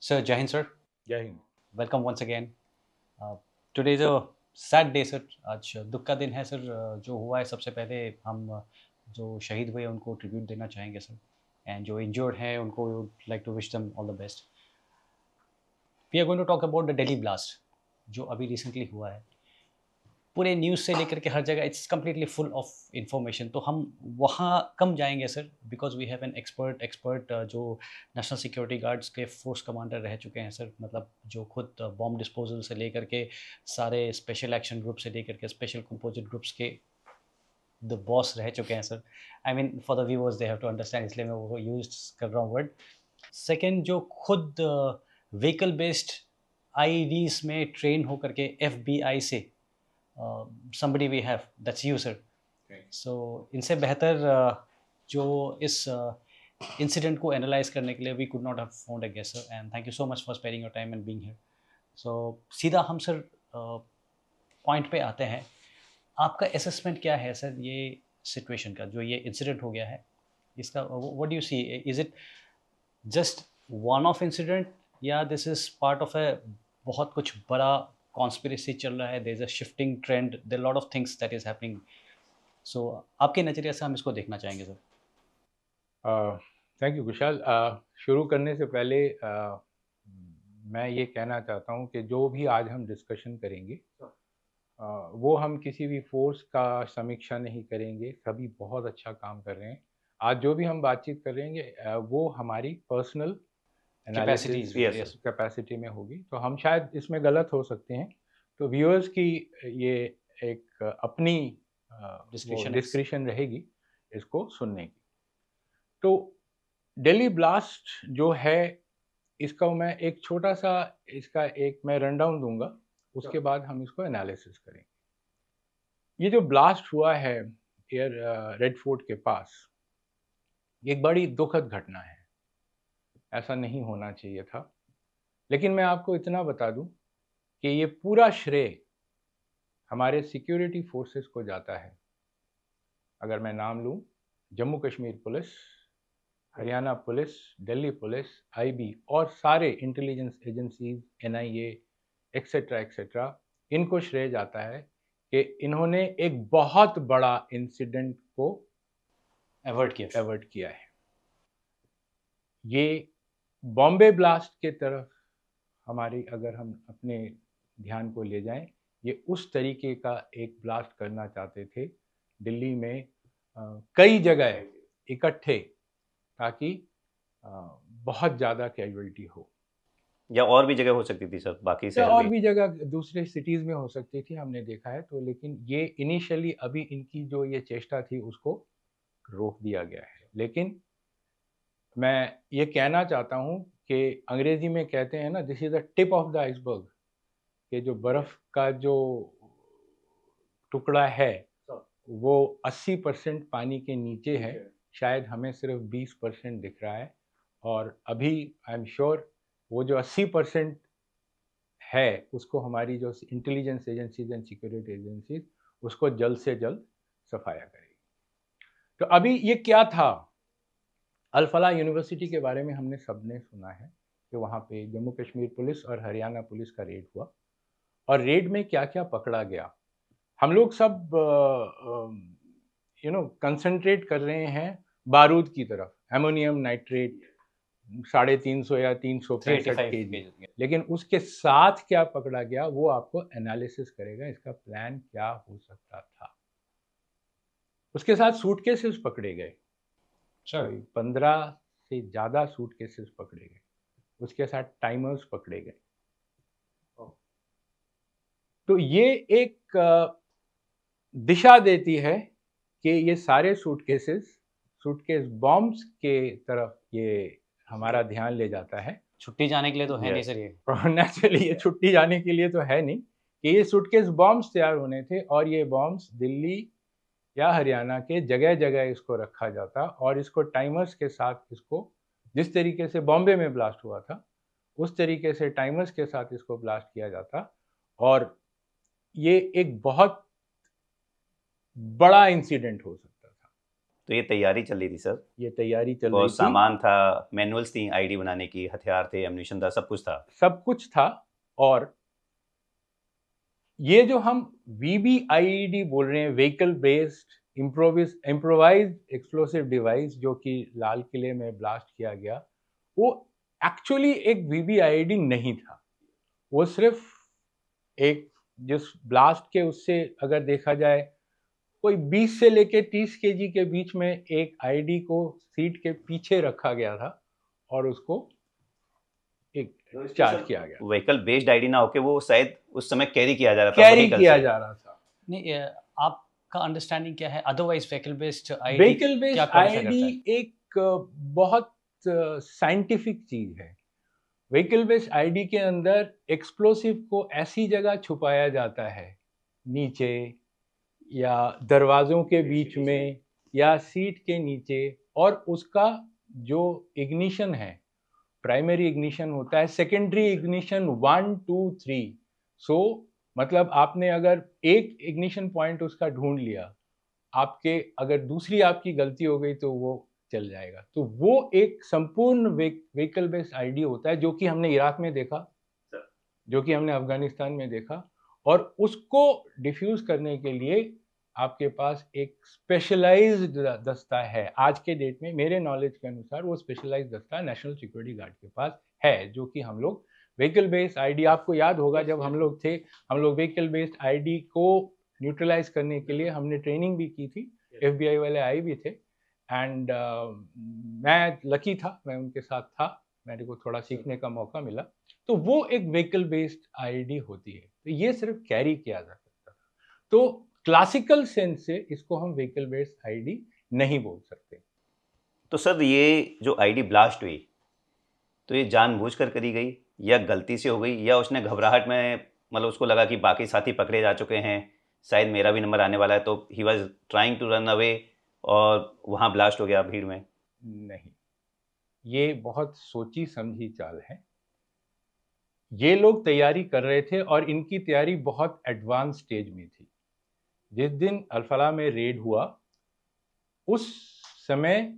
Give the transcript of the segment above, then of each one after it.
Sir, Jai Hind, sir. जय Hind. Welcome once again. Today is a sad day, sir. आज दुख का दिन है, सर। जो हुआ है, सबसे पहले हम जो शहीद हुए उनको ट्रिब्यूट देना चाहेंगे, सर। एंड जो इंजर्ड हैं उनको like to wish them all the best. We are going to talk about the Delhi blast जो अभी रिसेंटली हुआ है। पूरे न्यूज़ से लेकर के हर जगह it's completely full of information. तो हम वहाँ कम जाएंगे, sir, because we have an expert जो नेशनल सिक्योरिटी गार्ड्स के फोर्स कमांडर रह चुके हैं, सर। मतलब जो खुद बॉम्ब डिस्पोजल से लेकर के सारे स्पेशल एक्शन ग्रुप से लेकर के स्पेशल कंपोजिट ग्रुप्स के द बॉस रह चुके हैं, sir. I mean for the viewers they have to understand, इसलिए मैं वो यूज कर रहा हूँ वर्ड। सेकेंड, जो खुद व्हीकल बेस्ड आईडीज में ट्रेन होकर के FBI से somebody we have, that's you, sir. So इनसे बेहतर जो इस इंसिडेंट को एनालाइज करने के लिए we could not have found a guest, sir, and thank you so much for sparing your time and being here. So सीधा हम, सर, पॉइंट पे आते हैं। आपका असेसमेंट क्या है, सर, ये सिचुएशन का, जो ये इंसिडेंट हो गया है, इसका what do you see? Is it just one off incident, या this is part of a बहुत कुछ बड़ा कॉन्स्पिरेसी चल रहा है? There is a shifting trend, there lot of things that is happening. So आपके नज़रिए से हम इसको देखना चाहेंगे, सर। थैंक यू विशाल। शुरू करने से पहले मैं ये कहना चाहता हूँ कि जो भी आज हम डिस्कशन करेंगे वो हम किसी भी फोर्स का समीक्षा नहीं करेंगे। सभी बहुत अच्छा काम कर रहे हैं। आज जो भी हम बातचीत करेंगे वो हमारी पर्सनल एनालिसिस कैपेसिटी में होगी। तो हम शायद इसमें गलत हो सकते हैं। तो व्यूअर्स की ये एक अपनी डिस्क्रिप्शन रहेगी इसको सुनने की। तो दिल्ली ब्लास्ट जो है, इसका मैं एक छोटा सा इसका एक मैं रनडाउन दूंगा, उसके बाद हम इसको एनालिसिस करेंगे। ये जो ब्लास्ट हुआ है एयर रेड फोर्ट के पास, एक बड़ी दुखद घटना है। ऐसा नहीं होना चाहिए था। लेकिन मैं आपको इतना बता दूं कि ये पूरा श्रेय हमारे सिक्योरिटी फोर्सेस को जाता है। अगर मैं नाम लूं, Jammu Kashmir police, Haryana police, Delhi police, IB और सारे intelligence agencies, NIA etcetera etcetera, इनको श्रेय जाता है कि इन्होंने एक बहुत बड़ा इंसिडेंट को अवॉइड किया है। ये बॉम्बे ब्लास्ट के तरफ हमारी अगर हम अपने ध्यान को ले जाएं, ये उस तरीके का एक ब्लास्ट करना चाहते थे दिल्ली में कई जगह इकट्ठे, ताकि बहुत ज़्यादा कैजुअलिटी हो। या और भी जगह हो सकती थी सर, बाकी शहर और भी जगह दूसरे सिटीज़ में हो सकती थी, हमने देखा है। तो लेकिन ये इनिशियली अभी इनकी जो ये चेष्टा थी उसको रोक दिया गया है। लेकिन मैं ये कहना चाहता हूँ कि अंग्रेजी में कहते हैं ना, this is the tip of the iceberg, कि जो बर्फ़ का जो टुकड़ा है वो 80% पानी के नीचे है। शायद हमें सिर्फ 20% दिख रहा है। और अभी आई एम श्योर वो जो 80% है उसको हमारी जो intelligence agencies and security agencies उसको जल्द से जल्द सफाया करेगी। तो अभी ये क्या था? अल फलाह यूनिवर्सिटी के बारे में हमने सबने सुना है कि वहाँ पे जम्मू कश्मीर पुलिस और हरियाणा पुलिस का रेड हुआ, और रेड में क्या क्या पकड़ा गया हम लोग सब कंसंट्रेट कर रहे हैं बारूद की तरफ, एमोनियम नाइट्रेट 350 या 365 kg। लेकिन उसके साथ क्या पकड़ा गया वो आपको एनालिसिस करेगा, इसका प्लान क्या हो सकता था। उसके साथ सूटकेसेस पकड़े गए, 15 से ज़्यादा सूटकेसेस पकड़े गए। उसके साथ टाइमर्स पकड़े गए। तो ये एक दिशा देती है कि ये सारे सूटकेस बॉम्ब्स के तरफ ये हमारा ध्यान ले जाता है। छुट्टी जाने के लिए तो है नहीं, सर। ये नेचुरली ये छुट्टी जाने के लिए तो है नहीं, कि ये सूटकेस बॉम्ब्स तैयार होने थे, और ये बॉम्ब्स दिल्ली या हरियाणा के जगह जगह इसको रखा जाता, और इसको टाइमर्स के साथ, इसको जिस तरीके से बॉम्बे में ब्लास्ट हुआ था उस तरीके से टाइमर्स के साथ इसको ब्लास्ट किया जाता। और ये एक बहुत बड़ा इंसिडेंट हो सकता था। तो ये तैयारी चल रही थी सर, ये तैयारी चल और रही थी, सामान था, मैनुअल्स थी आईडी बनाने की, हथियार थे, एम्यूनिशन था, सब कुछ था। सब कुछ था। और ये जो हम VBIED बोल रहे हैं, vehicle based improvised explosive device, जो कि लाल किले में ब्लास्ट किया गया, वो एक्चुअली एक VBIED नहीं था। वो सिर्फ एक, जिस ब्लास्ट के उससे अगर देखा जाए, कोई 20 से लेके 30 kg के बीच में एक आईडी को सीट के पीछे रखा गया था और उसको एक चार्ज किया गया, व्हीकल बेस्ड आईडी ना होके वो शायद उस समय कैरी किया जा रहा था, कैरी vehicle किया से। जा नहीं आपका अंडरस्टैंडिंग क्या है otherwise vehicle based ID vehicle based क्या क्वालिफाई आईडी करता है? एक बहुत साइंटिफिक चीज है। व्हीकल बेस्ड आईडी के अंदर एक्सप्लोसिव को ऐसी जगह छुपाया जाता है, नीचे या दरवाजों के बीच में या सीट के नीचे, और उसका जो इग्निशन है, प्राइमरी इग्निशन होता है, सेकेंडरी इग्निशन 1 2 3। सो मतलब आपने अगर एक इग्निशन पॉइंट उसका ढूंढ लिया, आपके अगर दूसरी आपकी गलती हो गई तो वो चल जाएगा। तो वो एक संपूर्ण व्हीकल बेस्ड आईडी होता है, जो कि हमने इराक में देखा, जो कि हमने अफगानिस्तान में देखा, और उसको डिफ्यूज करने के लिए आपके पास एक स्पेशलाइज्ड दस्ता है। आज के डेट में मेरे नॉलेज के अनुसार वो स्पेशलाइज्ड दस्ता नेशनल सिक्योरिटी गार्ड के पास है, जो कि हम लोग व्हीकल बेस्ड आईडी, आपको याद होगा जब हम लोग थे, हम लोग व्हीकल बेस्ड आईडी को न्यूट्रलाइज करने के लिए हमने ट्रेनिंग भी की थी, FBI वाले आए भी थे, एंड मैं लकी था, मैं उनके साथ था, मेरे को थोड़ा सीखने का मौका मिला। तो वो एक व्हीकल बेस्ड आईडी होती है, तो ये सिर्फ कैरी किया जा सकता था। तो क्लासिकल सेंस से इसको हम व्हीकल बेस्ड आईडी नहीं बोल सकते। तो सर ये जो आईडी ब्लास्ट हुई, तो ये जानबूझकर करी गई या गलती से हो गई, या उसने घबराहट में, मतलब उसको लगा कि बाकी साथी पकड़े जा चुके हैं, शायद मेरा भी नंबर आने वाला है, तो he was trying to run away और वहाँ ब्लास्ट हो गया भीड़ में? नहीं, ये बहुत सोची समझी चाल है। ये लोग तैयारी कर रहे थे और इनकी तैयारी बहुत एडवांस स्टेज में थी। जिस दिन अल-फलाह में रेड हुआ, उस समय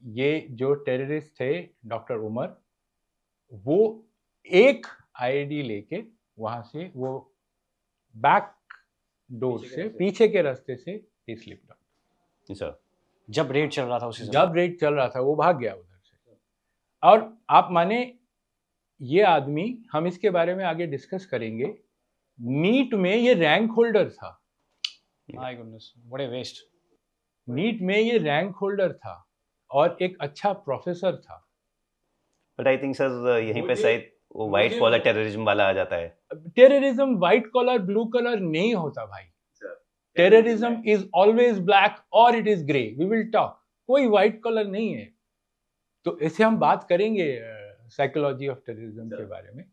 ये जो टेररिस्ट थे डॉक्टर उमर, वो एक आईडी लेके वहां से वो बैक डोर से, पीछे के रास्ते से ही स्लिप आउट। सर जब रेड चल रहा था उसी समय जब रेड चल रहा था वो भाग गया उधर से। और आप माने, ये आदमी, हम इसके बारे में आगे डिस्कस करेंगे, नीट में ये रैंक होल्डर था। My goodness what a waste. NEET में ये रैंक होल्डर था और एक अच्छा प्रोफेसर था। बट आई थिंक सर यहीं पे शायद वो वाइट कॉलर टेररिज्म वाला आ जाता है। Terrorism white collar blue colour नहीं होता भाई। टेररिज्म इज ऑलवेज ब्लैक और it is grey. We will talk, कोई व्हाइट कलर नहीं है। तो ऐसे हम बात करेंगे साइकोलॉजी ऑफ टेररिज्म के बारे में।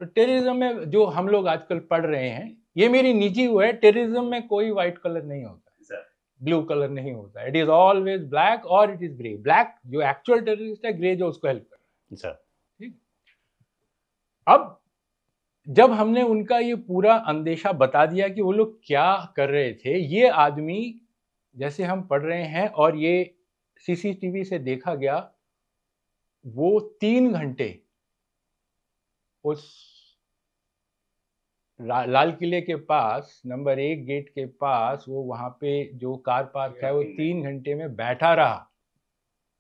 तो टेररिज्म में जो हम लोग आजकल पढ़ रहे हैं, ये मेरी निजी वो है, टेररिज्म में कोई व्हाइट कलर नहीं होता, ब्लू कलर नहीं होता। इट इज ऑलवेज ब्लैक और इट इज ग्रे। ब्लैक जो एक्चुअल टेररिस्ट है, ग्रे जो उसको हेल्प कर रहा है। ठीक। अब जब हमने उनका ये पूरा अंदेशा बता दिया कि वो लोग क्या कर रहे थे, ये आदमी, जैसे हम पढ़ रहे हैं और ये CCTV से देखा गया, वो 3 घंटे उस लाल किले के पास, नंबर 1 गेट के पास, वो वहां पे जो कार पार्क है, वो 3 घंटे में बैठा रहा,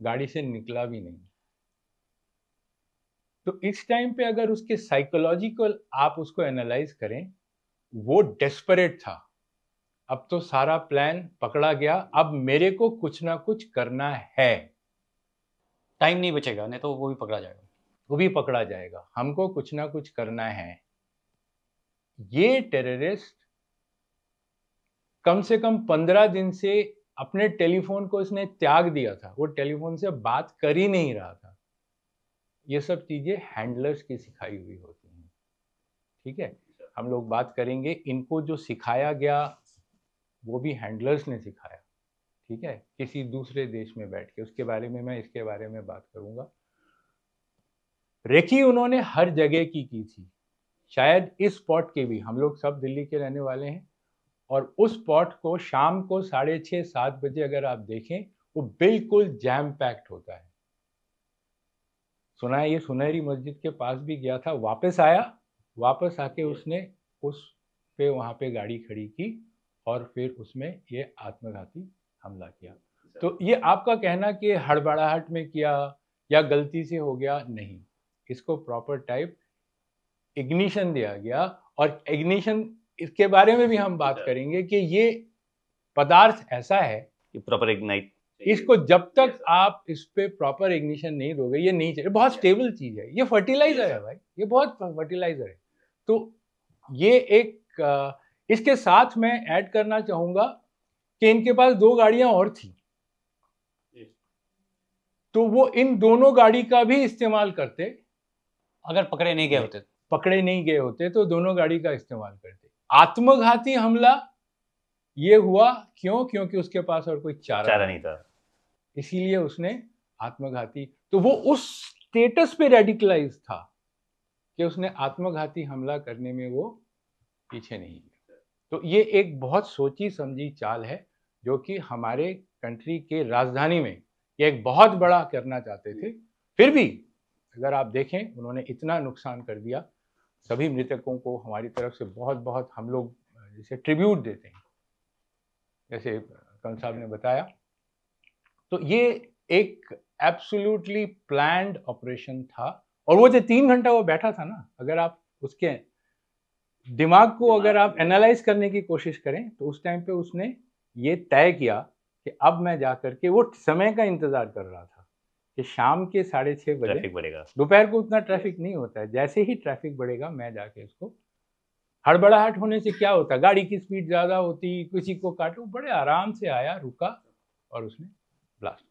गाड़ी से निकला भी नहीं। तो इस टाइम पे अगर उसके साइकोलॉजिकल आप उसको एनालाइज करें, वो डेस्परेट था। अब तो सारा प्लान पकड़ा गया, अब मेरे को कुछ ना कुछ करना है। टाइम नहीं बचेगा, नहीं तो वो भी पकड़ा जाएगा। वो भी पकड़ा जाएगा, हमको कुछ ना कुछ करना है। ये टेररिस्ट कम से कम 15 दिन से अपने टेलीफोन को इसने त्याग दिया था, वो टेलीफोन से बात कर ही नहीं रहा था। ये सब चीजें हैंडलर्स की सिखाई हुई होती हैं। ठीक है, हम लोग बात करेंगे, इनको जो सिखाया गया वो भी हैंडलर्स ने सिखाया। ठीक है, किसी दूसरे देश में बैठ के, उसके बारे में मैं इसके बारे में बात करूंगा। रेकी उन्होंने हर जगह की थी, शायद इस स्पॉट के भी, हम लोग सब दिल्ली के रहने वाले हैं और उस स्पॉट को शाम को 6:30-7 बजे अगर आप देखें वो बिल्कुल जैम पैक्ड होता है। सुना है ये सुनहरी मस्जिद के पास भी गया था, वापस आया, वापस आके उसने उस पे वहाँ पे गाड़ी खड़ी की और फिर उसमें ये आत्मघाती हमला किया। तो ये आपका कहना कि हड़बड़ाहट में किया या गलती से हो गया, नहीं, इसको प्रॉपर टाइप इग्निशन दिया गया। और इग्निशन इसके बारे में भी हम बात करेंगे कि ये पदार्थ ऐसा है कि प्रॉपर इग्नाइट, इसको जब तक आप इस पे प्रॉपर इग्निशन नहीं दोगे ये नहीं चलेगा। बहुत स्टेबल चीज है, ये फर्टिलाइजर है भाई, ये बहुत फर्टिलाइजर है। तो ये एक इसके साथ मैं ऐड करना चाहूंगा कि इनके पास 2 गाड़ियां और थी, तो वो इन दोनों गाड़ी का भी इस्तेमाल करते। अगर पकड़े नहीं गए होते तो दोनों गाड़ी का इस्तेमाल करते। आत्मघाती हमला ये हुआ क्यों? क्योंकि उसके पास और कोई चारा नहीं था, इसीलिए उसने आत्मघाती, तो वो उस स्टेटस पे रेडिकलाइज था कि उसने आत्मघाती हमला करने में वो पीछे नहीं गया। तो ये एक बहुत सोची समझी चाल है जो कि हमारे कंट्री के राजधानी में ये एक बहुत बड़ा करना चाहते थे। फिर भी अगर आप देखें उन्होंने इतना नुकसान कर दिया। सभी मृतकों को हमारी तरफ से बहुत बहुत हम लोग जैसे ट्रिब्यूट देते हैं, जैसे कंस साहब ने बताया। तो ये एक एब्सोल्युटली प्लान्ड ऑपरेशन था। और वो जो 3 घंटा वो बैठा था ना, अगर आप उसके दिमाग को अगर आप एनालाइज करने की कोशिश करें तो उस टाइम पे उसने ये तय किया कि अब मैं जा करके, वो समय का इंतजार कर रहा था कि शाम के 6:30 बजे ट्रैफिक बढ़ेगा, दोपहर को उतना ट्रैफिक नहीं होता है, जैसे ही ट्रैफिक बढ़ेगा मैं जाके इसको, हड़बड़ाहट होने से क्या होता, गाड़ी की स्पीड ज्यादा होती, किसी को काटो, बड़े आराम से आया, रुका और उसने ब्लास्ट